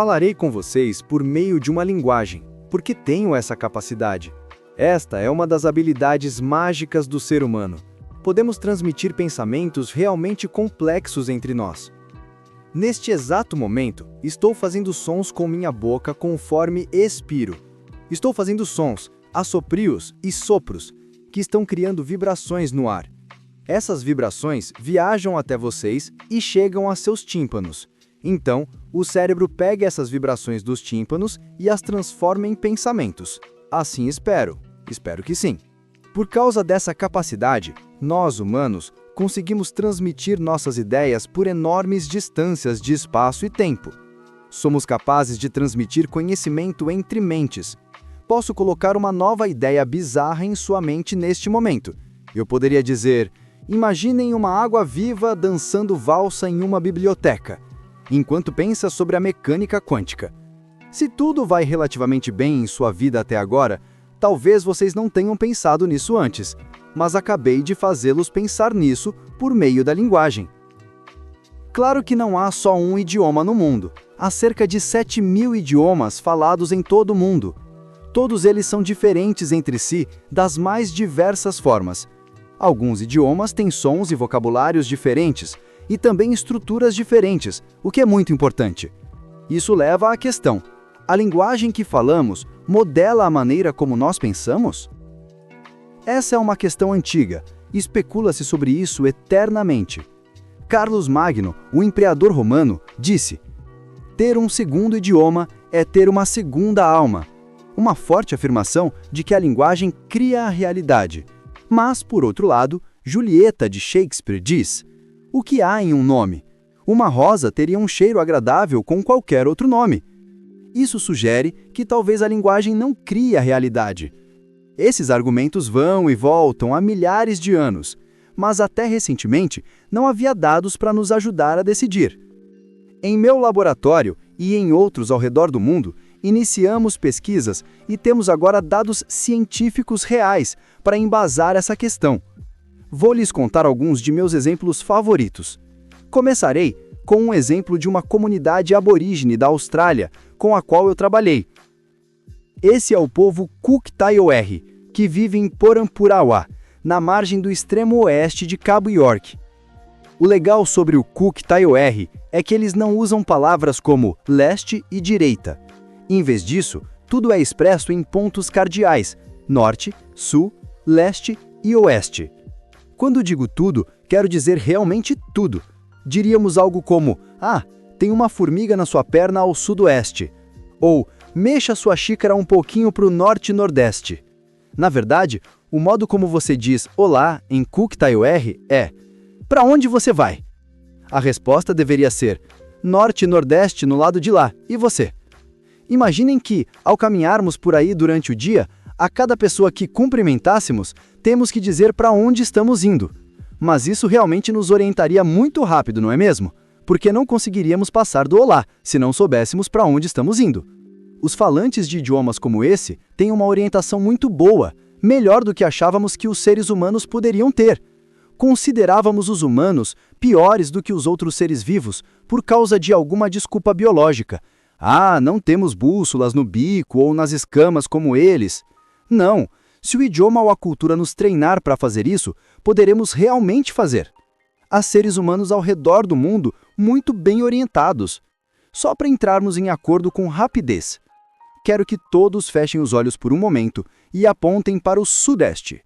Falarei com vocês por meio de uma linguagem, porque tenho essa capacidade. Esta é uma das habilidades mágicas do ser humano. Podemos transmitir pensamentos realmente complexos entre nós. Neste exato momento, estou fazendo sons com minha boca conforme expiro. Estou fazendo sons, assoprios e sopros, que estão criando vibrações no ar. Essas vibrações viajam até vocês e chegam a seus tímpanos. Então, o cérebro pega essas vibrações dos tímpanos e as transforma em pensamentos. Assim espero que sim. Por causa dessa capacidade, nós, humanos, conseguimos transmitir nossas ideias por enormes distâncias de espaço e tempo. Somos capazes de transmitir conhecimento entre mentes. Posso colocar uma nova ideia bizarra em sua mente neste momento. Eu poderia dizer: imaginem uma água viva dançando valsa em uma biblioteca, enquanto pensa sobre a mecânica quântica. Se tudo vai relativamente bem em sua vida até agora, talvez vocês não tenham pensado nisso antes, mas acabei de fazê-los pensar nisso por meio da linguagem. Claro que não há só um idioma no mundo. Há cerca de 7.000 idiomas falados em todo o mundo. Todos eles são diferentes entre si das mais diversas formas. Alguns idiomas têm sons e vocabulários diferentes, e também estruturas diferentes, o que é muito importante. Isso leva à questão: a linguagem que falamos modela a maneira como nós pensamos? Essa é uma questão antiga, e especula-se sobre isso eternamente. Carlos Magno, o imperador romano, disse: ter um segundo idioma é ter uma segunda alma. Uma forte afirmação de que a linguagem cria a realidade. Mas, por outro lado, Julieta de Shakespeare diz: o que há em um nome? Uma rosa teria um cheiro agradável com qualquer outro nome. Isso sugere que talvez a linguagem não crie a realidade. Esses argumentos vão e voltam há milhares de anos, mas até recentemente não havia dados para nos ajudar a decidir. Em meu laboratório e em outros ao redor do mundo, iniciamos pesquisas e temos agora dados científicos reais para embasar essa questão. Vou lhes contar alguns de meus exemplos favoritos. Começarei com um exemplo de uma comunidade aborígene da Austrália com a qual eu trabalhei. Esse é o povo Cook-Taioerri, que vive em Porampurawa, na margem do extremo oeste de Cabo York. O legal sobre o Cook-Taioerri é que eles não usam palavras como leste e direita. Em vez disso, tudo é expresso em pontos cardeais: norte, sul, leste e oeste. Quando digo tudo, quero dizer realmente tudo. Diríamos algo como: tem uma formiga na sua perna ao sudoeste. Ou, mexa sua xícara um pouquinho para o norte-nordeste. Na verdade, o modo como você diz olá em Cook-Taioerri é: para onde você vai? A resposta deveria ser: norte-nordeste no lado de lá, e você? Imaginem que, ao caminharmos por aí durante o dia, a cada pessoa que cumprimentássemos, temos que dizer para onde estamos indo. Mas isso realmente nos orientaria muito rápido, não é mesmo? Porque não conseguiríamos passar do olá, se não soubéssemos para onde estamos indo. Os falantes de idiomas como esse têm uma orientação muito boa, melhor do que achávamos que os seres humanos poderiam ter. Considerávamos os humanos piores do que os outros seres vivos por causa de alguma desculpa biológica. Não temos bússolas no bico ou nas escamas como eles. Não, se o idioma ou a cultura nos treinar para fazer isso, poderemos realmente fazer. Há seres humanos ao redor do mundo muito bem orientados. Só para entrarmos em acordo com rapidez. Quero que todos fechem os olhos por um momento e apontem para o sudeste.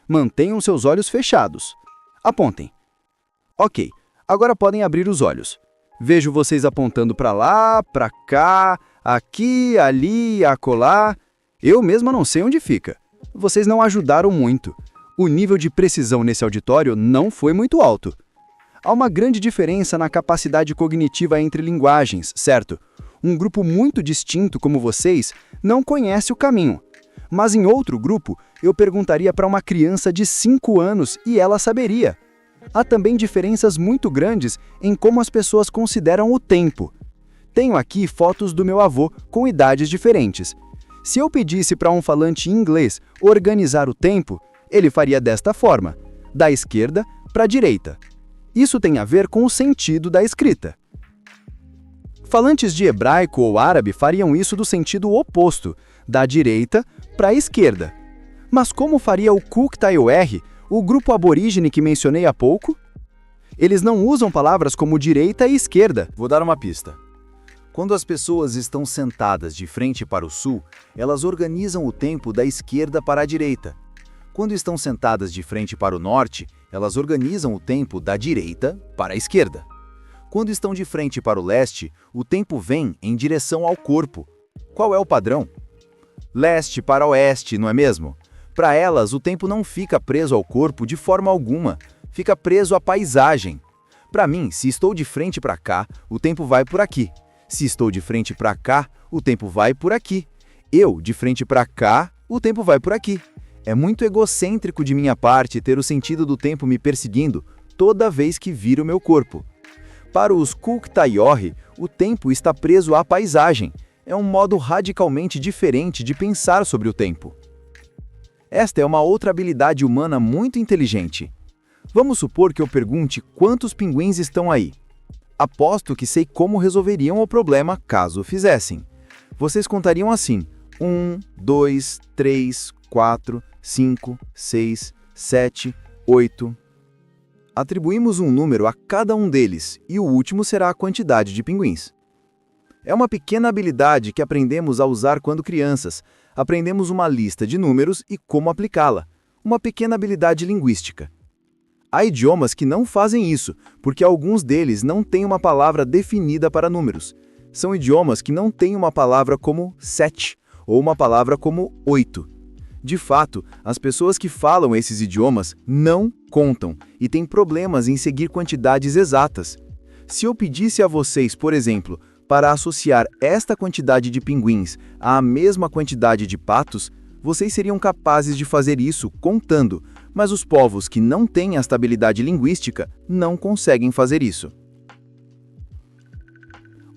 Mantenham seus olhos fechados. Apontem. Ok, agora podem abrir os olhos. Vejo vocês apontando para lá, para cá, aqui, ali, acolá. Eu mesma não sei onde fica. Vocês não ajudaram muito. O nível de precisão nesse auditório não foi muito alto. Há uma grande diferença na capacidade cognitiva entre linguagens, certo? Um grupo muito distinto como vocês não conhece o caminho. Mas em outro grupo, eu perguntaria para uma criança de 5 anos e ela saberia. Há também diferenças muito grandes em como as pessoas consideram o tempo. Tenho aqui fotos do meu avô com idades diferentes. Se eu pedisse para um falante inglês organizar o tempo, ele faria desta forma, da esquerda para a direita. Isso tem a ver com o sentido da escrita. Falantes de hebraico ou árabe fariam isso do sentido oposto, da direita para a esquerda. Mas como faria o Kuuk-Taioweri, o grupo aborígene que mencionei há pouco? Eles não usam palavras como direita e esquerda. Vou dar uma pista. Quando as pessoas estão sentadas de frente para o sul, elas organizam o tempo da esquerda para a direita. Quando estão sentadas de frente para o norte, elas organizam o tempo da direita para a esquerda. Quando estão de frente para o leste, o tempo vem em direção ao corpo. Qual é o padrão? Leste para oeste, não é mesmo? Para elas, o tempo não fica preso ao corpo de forma alguma, fica preso à paisagem. Para mim, se estou de frente para cá, o tempo vai por aqui. Se estou de frente para cá, o tempo vai por aqui. Eu, de frente para cá, o tempo vai por aqui. É muito egocêntrico de minha parte ter o sentido do tempo me perseguindo toda vez que viro meu corpo. Para os Kuuk-Taioweri, o tempo está preso à paisagem. É um modo radicalmente diferente de pensar sobre o tempo. Esta é uma outra habilidade humana muito inteligente. Vamos supor que eu pergunte quantos pinguins estão aí. Aposto que sei como resolveriam o problema caso o fizessem. Vocês contariam assim: 1, 2, 3, 4, 5, 6, 7, 8. Atribuímos um número a cada um deles e o último será a quantidade de pinguins. É uma pequena habilidade que aprendemos a usar quando crianças. Aprendemos uma lista de números e como aplicá-la. Uma pequena habilidade linguística. Há idiomas que não fazem isso, porque alguns deles não têm uma palavra definida para números. São idiomas que não têm uma palavra como 7 ou uma palavra como 8. De fato, as pessoas que falam esses idiomas não contam e têm problemas em seguir quantidades exatas. Se eu pedisse a vocês, por exemplo, para associar esta quantidade de pinguins à mesma quantidade de patos, vocês seriam capazes de fazer isso contando, mas os povos que não têm esta habilidade linguística não conseguem fazer isso.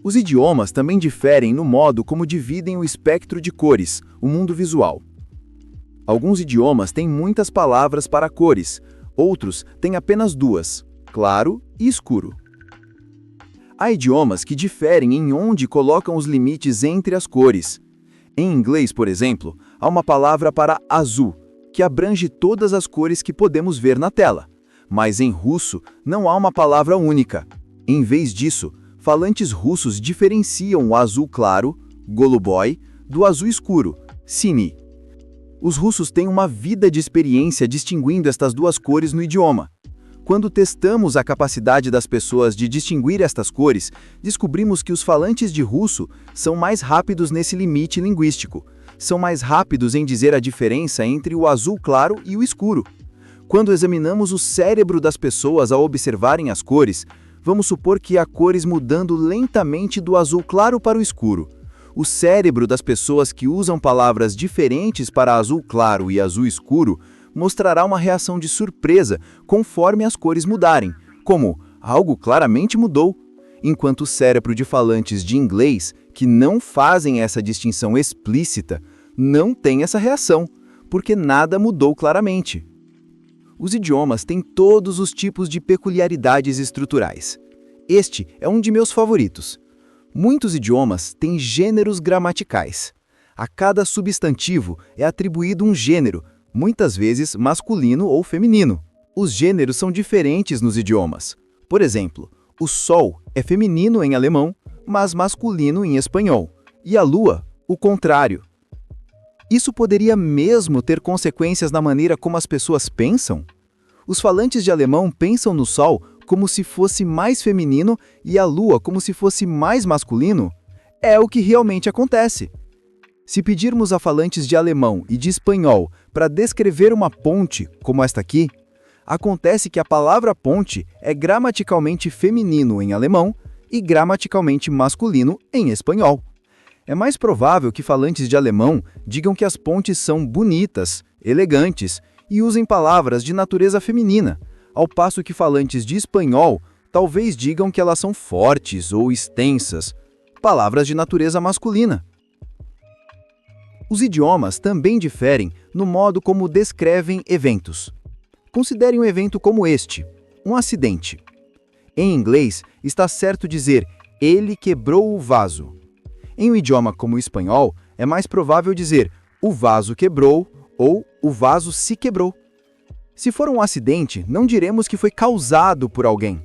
Os idiomas também diferem no modo como dividem o espectro de cores, o mundo visual. Alguns idiomas têm muitas palavras para cores, outros têm apenas duas, claro e escuro. Há idiomas que diferem em onde colocam os limites entre as cores. Em inglês, por exemplo, há uma palavra para azul, que abrange todas as cores que podemos ver na tela. Mas em russo, não há uma palavra única. Em vez disso, falantes russos diferenciam o azul claro, goluboy, do azul escuro, sini. Os russos têm uma vida de experiência distinguindo estas duas cores no idioma. Quando testamos a capacidade das pessoas de distinguir estas cores, descobrimos que os falantes de russo são mais rápidos nesse limite linguístico. São mais rápidos em dizer a diferença entre o azul claro e o escuro. Quando examinamos o cérebro das pessoas ao observarem as cores, vamos supor que há cores mudando lentamente do azul claro para o escuro. O cérebro das pessoas que usam palavras diferentes para azul claro e azul escuro mostrará uma reação de surpresa conforme as cores mudarem, como algo claramente mudou, enquanto o cérebro de falantes de inglês, que não fazem essa distinção explícita, não tem essa reação, porque nada mudou claramente. Os idiomas têm todos os tipos de peculiaridades estruturais. Este é um de meus favoritos. Muitos idiomas têm gêneros gramaticais. A cada substantivo é atribuído um gênero, muitas vezes masculino ou feminino. Os gêneros são diferentes nos idiomas. Por exemplo, o sol é feminino em alemão, mas masculino em espanhol, e a lua, o contrário. Isso poderia mesmo ter consequências na maneira como as pessoas pensam? Os falantes de alemão pensam no sol como se fosse mais feminino e a lua como se fosse mais masculino? É o que realmente acontece. Se pedirmos a falantes de alemão e de espanhol para descrever uma ponte, como esta aqui, acontece que a palavra ponte é gramaticalmente feminino em alemão e gramaticalmente masculino em espanhol. É mais provável que falantes de alemão digam que as pontes são bonitas, elegantes e usem palavras de natureza feminina, ao passo que falantes de espanhol talvez digam que elas são fortes ou extensas, palavras de natureza masculina. Os idiomas também diferem no modo como descrevem eventos. Considere um evento como este, um acidente. Em inglês, está certo dizer ele quebrou o vaso. Em um idioma como o espanhol, é mais provável dizer o vaso quebrou ou o vaso se quebrou. Se for um acidente, não diremos que foi causado por alguém.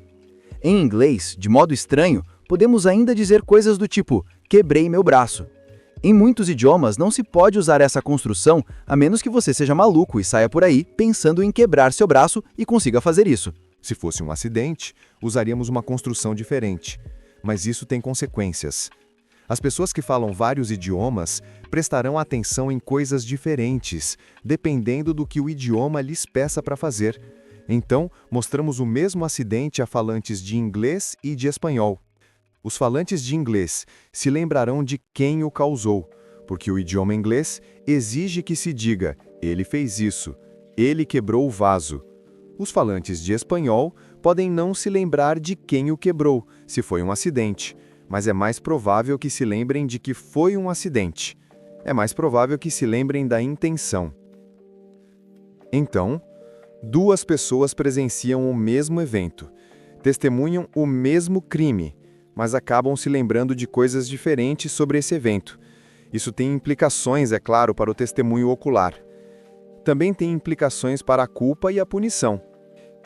Em inglês, de modo estranho, podemos ainda dizer coisas do tipo quebrei meu braço. Em muitos idiomas não se pode usar essa construção a menos que você seja maluco e saia por aí pensando em quebrar seu braço e consiga fazer isso. Se fosse um acidente, usaríamos uma construção diferente. Mas isso tem consequências. As pessoas que falam vários idiomas prestarão atenção em coisas diferentes, dependendo do que o idioma lhes peça para fazer. Então, mostramos o mesmo acidente a falantes de inglês e de espanhol. Os falantes de inglês se lembrarão de quem o causou, porque o idioma inglês exige que se diga ele fez isso, ele quebrou o vaso. Os falantes de espanhol podem não se lembrar de quem o quebrou, se foi um acidente, mas é mais provável que se lembrem de que foi um acidente. É mais provável que se lembrem da intenção. Então, duas pessoas presenciam o mesmo evento, testemunham o mesmo crime, mas acabam se lembrando de coisas diferentes sobre esse evento. Isso tem implicações, é claro, para o testemunho ocular. Também tem implicações para a culpa e a punição.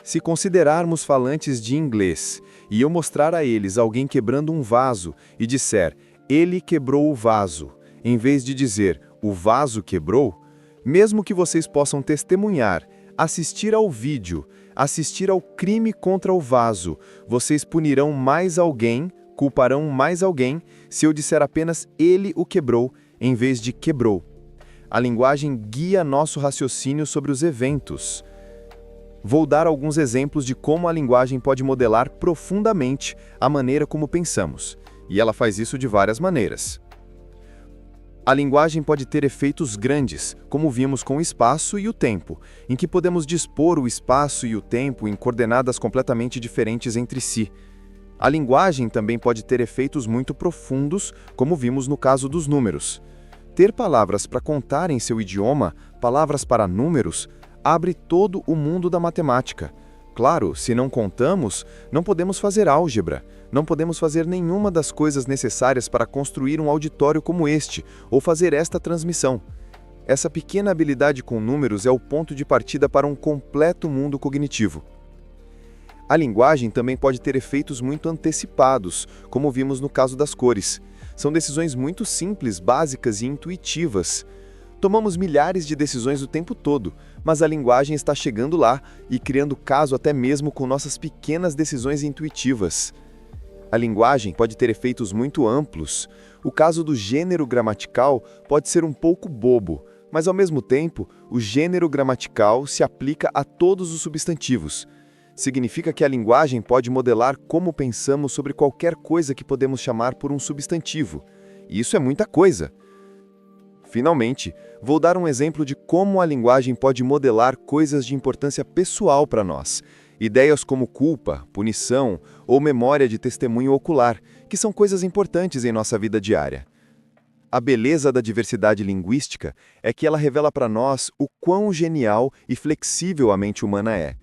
Se considerarmos falantes de inglês e eu mostrar a eles alguém quebrando um vaso e disser, ele quebrou o vaso, em vez de dizer, o vaso quebrou, mesmo que vocês possam testemunhar, assistir ao vídeo, assistir ao crime contra o vaso, vocês punirão mais alguém, culparão mais alguém, se eu disser apenas ele o quebrou, em vez de quebrou. A linguagem guia nosso raciocínio sobre os eventos. Vou dar alguns exemplos de como a linguagem pode modelar profundamente a maneira como pensamos, e ela faz isso de várias maneiras. A linguagem pode ter efeitos grandes, como vimos com o espaço e o tempo, em que podemos dispor o espaço e o tempo em coordenadas completamente diferentes entre si. A linguagem também pode ter efeitos muito profundos, como vimos no caso dos números. Ter palavras para contar em seu idioma, palavras para números, abre todo o mundo da matemática. Claro, se não contamos, não podemos fazer álgebra, não podemos fazer nenhuma das coisas necessárias para construir um auditório como este, ou fazer esta transmissão. Essa pequena habilidade com números é o ponto de partida para um completo mundo cognitivo. A linguagem também pode ter efeitos muito antecipados, como vimos no caso das cores. São decisões muito simples, básicas e intuitivas. Tomamos milhares de decisões o tempo todo, mas a linguagem está chegando lá e criando caso até mesmo com nossas pequenas decisões intuitivas. A linguagem pode ter efeitos muito amplos. O caso do gênero gramatical pode ser um pouco bobo, mas ao mesmo tempo, o gênero gramatical se aplica a todos os substantivos. Significa que a linguagem pode modelar como pensamos sobre qualquer coisa que podemos chamar por um substantivo. E isso é muita coisa. Finalmente, vou dar um exemplo de como a linguagem pode modelar coisas de importância pessoal para nós. Ideias como culpa, punição ou memória de testemunho ocular, que são coisas importantes em nossa vida diária. A beleza da diversidade linguística é que ela revela para nós o quão genial e flexível a mente humana é.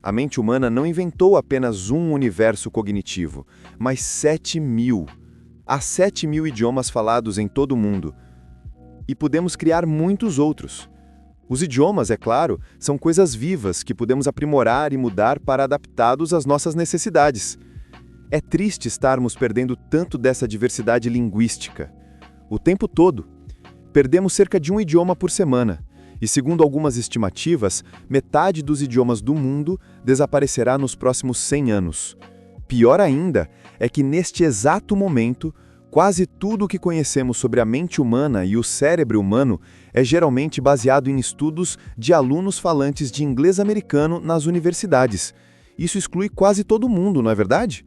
A mente humana não inventou apenas um universo cognitivo, mas 7.000. Há 7.000 idiomas falados em todo o mundo. E podemos criar muitos outros. Os idiomas, é claro, são coisas vivas que podemos aprimorar e mudar para adaptados às nossas necessidades. É triste estarmos perdendo tanto dessa diversidade linguística. O tempo todo. Perdemos cerca de um idioma por semana. E segundo algumas estimativas, metade dos idiomas do mundo desaparecerá nos próximos 100 anos. Pior ainda é que neste exato momento, quase tudo o que conhecemos sobre a mente humana e o cérebro humano é geralmente baseado em estudos de alunos falantes de inglês americano nas universidades. Isso exclui quase todo mundo, não é verdade?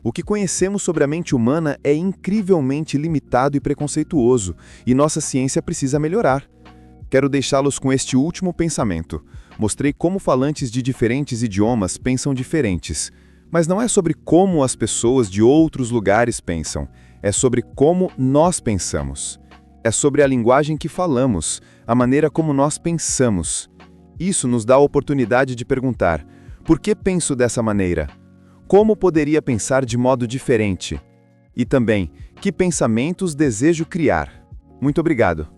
O que conhecemos sobre a mente humana é incrivelmente limitado e preconceituoso, e nossa ciência precisa melhorar. Quero deixá-los com este último pensamento. Mostrei como falantes de diferentes idiomas pensam diferentes. Mas não é sobre como as pessoas de outros lugares pensam, é sobre como nós pensamos. É sobre a linguagem que falamos, a maneira como nós pensamos. Isso nos dá a oportunidade de perguntar: por que penso dessa maneira? Como poderia pensar de modo diferente? E também, que pensamentos desejo criar? Muito obrigado.